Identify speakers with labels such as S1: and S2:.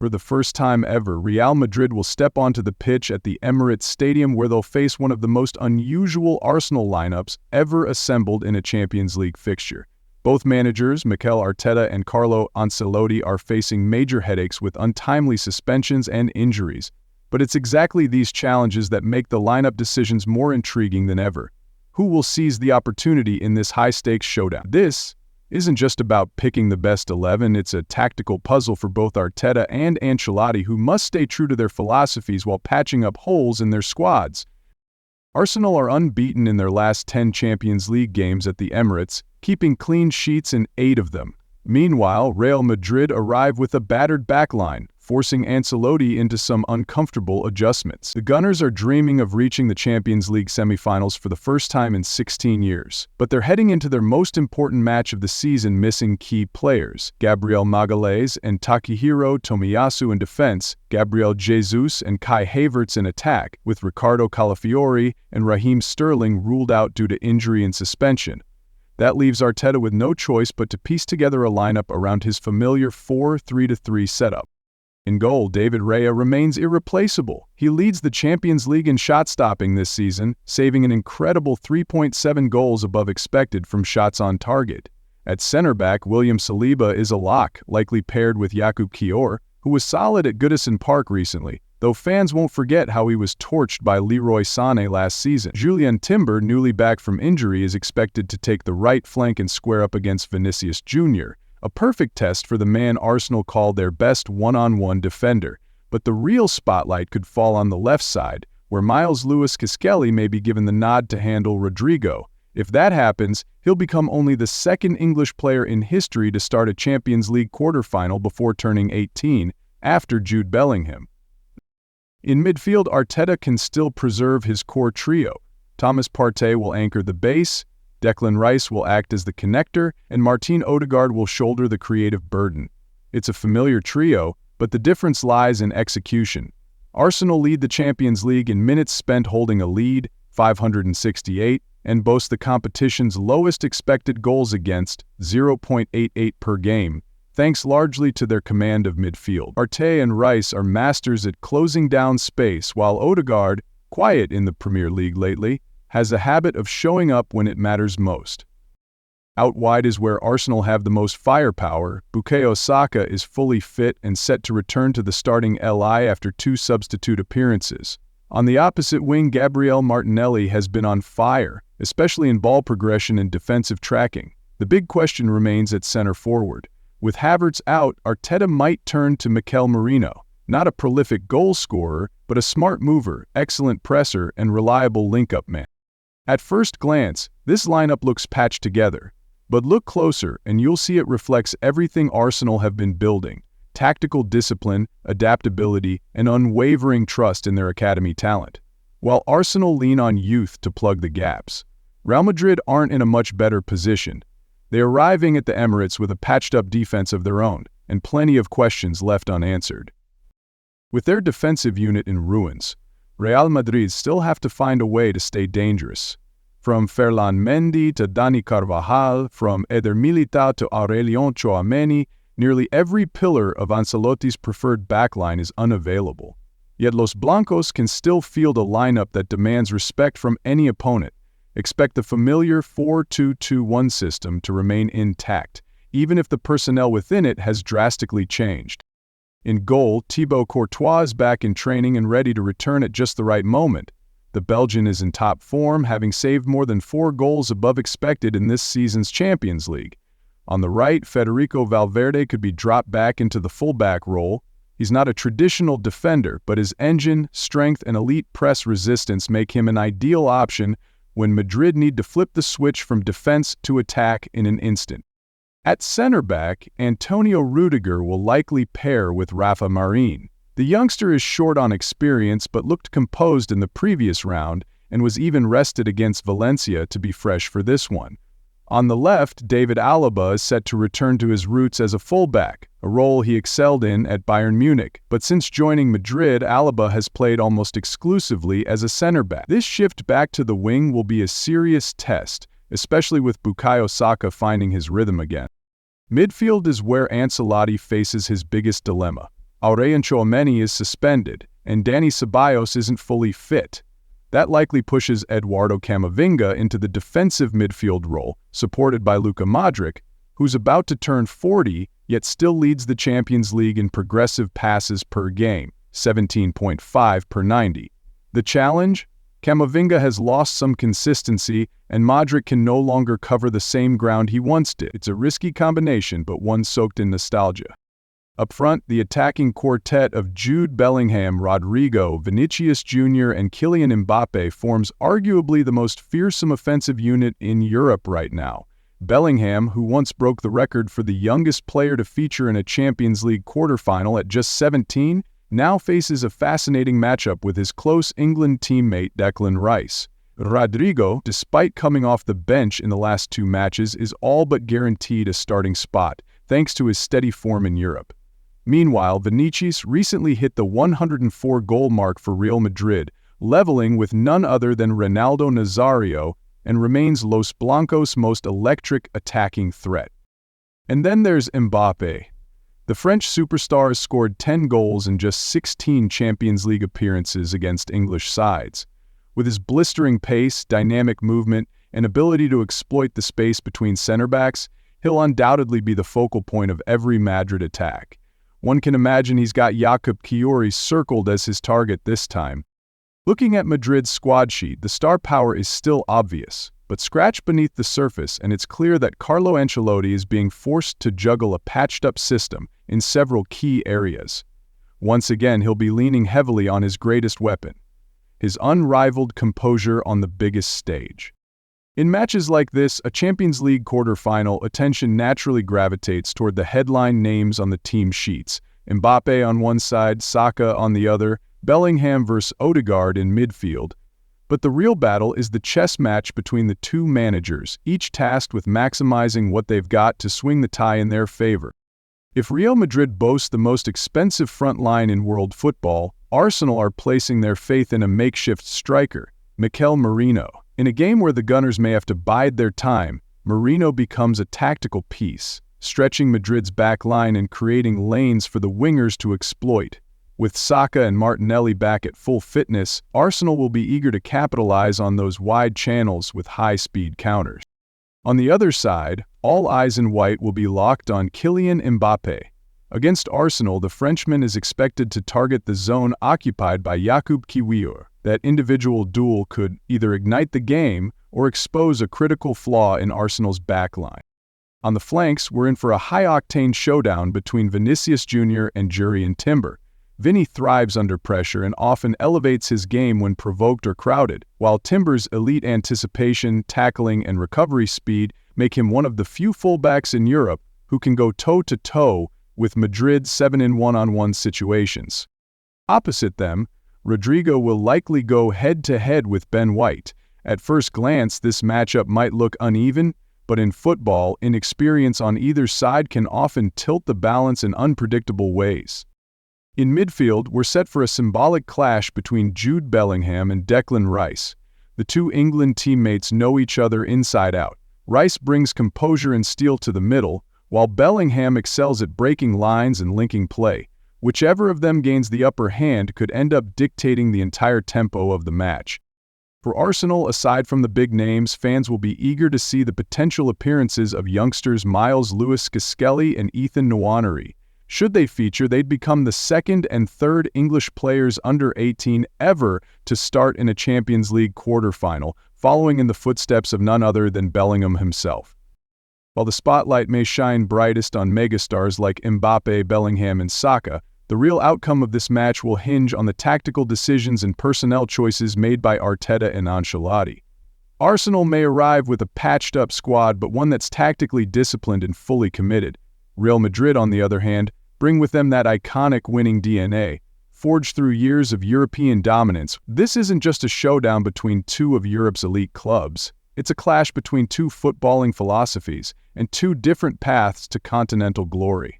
S1: For the first time ever, Real Madrid will step onto the pitch at the Emirates Stadium where they'll face one of the most unusual Arsenal lineups ever assembled in a Champions League fixture. Both managers, Mikel Arteta and Carlo Ancelotti, are facing major headaches with untimely suspensions and injuries. But it's exactly these challenges that make the lineup decisions more intriguing than ever. Who will seize the opportunity in this high-stakes showdown? This isn't just about picking the best 11, it's a tactical puzzle for both Arteta and Ancelotti, who must stay true to their philosophies while patching up holes in their squads. Arsenal are unbeaten in their last 10 Champions League games at the Emirates, keeping clean sheets in 8 of them. Meanwhile, Real Madrid arrive with a battered backline, forcing Ancelotti into some uncomfortable adjustments. The Gunners are dreaming of reaching the Champions League semi-finals for the first time in 16 years, but they're heading into their most important match of the season missing key players: Gabriel Magalhaes and Takehiro Tomiyasu in defense, Gabriel Jesus and Kai Havertz in attack, with Ricardo Calafiori and Raheem Sterling ruled out due to injury and suspension. That leaves Arteta with no choice but to piece together a lineup around his familiar 4-3-3 setup. In goal, David Raya remains irreplaceable. He leads the Champions League in shot-stopping this season, saving an incredible 3.7 goals above expected from shots on target. At center-back, William Saliba is a lock, likely paired with Jakub Kior, who was solid at Goodison Park recently, though fans won't forget how he was torched by Leroy Sané last season. Julian Timber, newly back from injury, is expected to take the right flank and square up against Vinicius Jr., a perfect test for the man Arsenal called their best one-on-one defender. But the real spotlight could fall on the left side, where Miles Lewis-Skelly may be given the nod to handle Rodrigo. If that happens, he'll become only the second English player in history to start a Champions League quarterfinal before turning 18, after Jude Bellingham. In midfield, Arteta can still preserve his core trio. Thomas Partey will anchor the base, Declan Rice will act as the connector, and Martin Odegaard will shoulder the creative burden. It's a familiar trio, but the difference lies in execution. Arsenal lead the Champions League in minutes spent holding a lead, 568, and boast the competition's lowest expected goals against, 0.88 per game, thanks largely to their command of midfield. Partey and Rice are masters at closing down space, while Odegaard, quiet in the Premier League lately, has a habit of showing up when it matters most. Out wide is where Arsenal have the most firepower. Bukayo Saka is fully fit and set to return to the starting LI after 2 substitute appearances. On the opposite wing, Gabriel Martinelli has been on fire, especially in ball progression and defensive tracking. The big question remains at center forward. With Havertz out, Arteta might turn to Mikel Merino, not a prolific goal scorer, but a smart mover, excellent presser, and reliable link-up man. At first glance, this lineup looks patched together, but look closer and you'll see it reflects everything Arsenal have been building: tactical discipline, adaptability, and unwavering trust in their academy talent. While Arsenal lean on youth to plug the gaps, Real Madrid aren't in a much better position. They're arriving at the Emirates with a patched-up defense of their own, and plenty of questions left unanswered. With their defensive unit in ruins, Real Madrid still have to find a way to stay dangerous. From Ferland Mendy to Dani Carvajal, from Eder Militao to Aurelion Tchouameni, nearly every pillar of Ancelotti's preferred backline is unavailable. Yet Los Blancos can still field a lineup that demands respect from any opponent. Expect the familiar 4-2-2-1 system to remain intact, even if the personnel within it has drastically changed. In goal, Thibaut Courtois is back in training and ready to return at just the right moment. The Belgian is in top form, having saved more than 4 goals above expected in this season's Champions League. On the right, Federico Valverde could be dropped back into the fullback role. He's not a traditional defender, but his engine, strength, and elite press resistance make him an ideal option when Madrid need to flip the switch from defense to attack in an instant. At center-back, Antonio Rudiger will likely pair with Rafa Marin. The youngster is short on experience but looked composed in the previous round and was even rested against Valencia to be fresh for this one. On the left, David Alaba is set to return to his roots as a fullback, a role he excelled in at Bayern Munich. But since joining Madrid, Alaba has played almost exclusively as a center-back. This shift back to the wing will be a serious test, especially with Bukayo Saka finding his rhythm again. Midfield is where Ancelotti faces his biggest dilemma. Aurelien Tchouameni is suspended, and Dani Ceballos isn't fully fit. That likely pushes Eduardo Camavinga into the defensive midfield role, supported by Luka Modric, who's about to turn 40, yet still leads the Champions League in progressive passes per game, 17.5 per 90. The challenge? Camavinga has lost some consistency, and Modric can no longer cover the same ground he once did. It's a risky combination, but one soaked in nostalgia. Up front, the attacking quartet of Jude Bellingham, Rodrigo, Vinicius Jr., and Kylian Mbappe forms arguably the most fearsome offensive unit in Europe right now. Bellingham, who once broke the record for the youngest player to feature in a Champions League quarterfinal at just 17, now faces a fascinating matchup with his close England teammate Declan Rice. Rodrigo, despite coming off the bench in the last 2 matches, is all but guaranteed a starting spot, thanks to his steady form in Europe. Meanwhile, Vinicius recently hit the 104-goal mark for Real Madrid, leveling with none other than Ronaldo Nazario, and remains Los Blancos' most electric attacking threat. And then there's Mbappe. The French superstar has scored 10 goals in just 16 Champions League appearances against English sides. With his blistering pace, dynamic movement, and ability to exploit the space between center-backs, he'll undoubtedly be the focal point of every Madrid attack. One can imagine he's got Jakub Kiwior circled as his target this time. Looking at Madrid's squad sheet, the star power is still obvious, but scratch beneath the surface and it's clear that Carlo Ancelotti is being forced to juggle a patched-up system in several key areas. Once again, he'll be leaning heavily on his greatest weapon, his unrivaled composure on the biggest stage. In matches like this, a Champions League quarterfinal, attention naturally gravitates toward the headline names on the team sheets. Mbappe on one side, Saka on the other, Bellingham vs Odegaard in midfield. But the real battle is the chess match between the two managers, each tasked with maximizing what they've got to swing the tie in their favor. If Real Madrid boasts the most expensive front line in world football, Arsenal are placing their faith in a makeshift striker, Mikel Merino. In a game where the Gunners may have to bide their time, Merino becomes a tactical piece, stretching Madrid's back line and creating lanes for the wingers to exploit. With Saka and Martinelli back at full fitness, Arsenal will be eager to capitalize on those wide channels with high-speed counters. On the other side, all eyes in white will be locked on Kylian Mbappe. Against Arsenal, the Frenchman is expected to target the zone occupied by Jakub Kiwior. That individual duel could either ignite the game or expose a critical flaw in Arsenal's backline. On the flanks, we're in for a high-octane showdown between Vinicius Jr. and Jurrien Timber. Vinny thrives under pressure and often elevates his game when provoked or crowded, while Timber's elite anticipation, tackling, and recovery speed make him one of the few fullbacks in Europe who can go toe-to-toe with Madrid's 7 one-on-one situations. Opposite them, Rodrigo will likely go head-to-head with Ben White. At first glance, this matchup might look uneven, but in football, inexperience on either side can often tilt the balance in unpredictable ways. In midfield, we're set for a symbolic clash between Jude Bellingham and Declan Rice. The two England teammates know each other inside out. Rice brings composure and steel to the middle, while Bellingham excels at breaking lines and linking play. Whichever of them gains the upper hand could end up dictating the entire tempo of the match. For Arsenal, aside from the big names, fans will be eager to see the potential appearances of youngsters Miles Lewis-Skelly and Ethan Nwaneri. Should they feature, they'd become the second and third English players under 18 ever to start in a Champions League quarterfinal, following in the footsteps of none other than Bellingham himself. While the spotlight may shine brightest on megastars like Mbappe, Bellingham, and Saka, the real outcome of this match will hinge on the tactical decisions and personnel choices made by Arteta and Ancelotti. Arsenal may arrive with a patched-up squad, but one that's tactically disciplined and fully committed. Real Madrid, on the other hand, bring with them that iconic winning DNA, forged through years of European dominance. This isn't just a showdown between two of Europe's elite clubs. It's a clash between two footballing philosophies and two different paths to continental glory.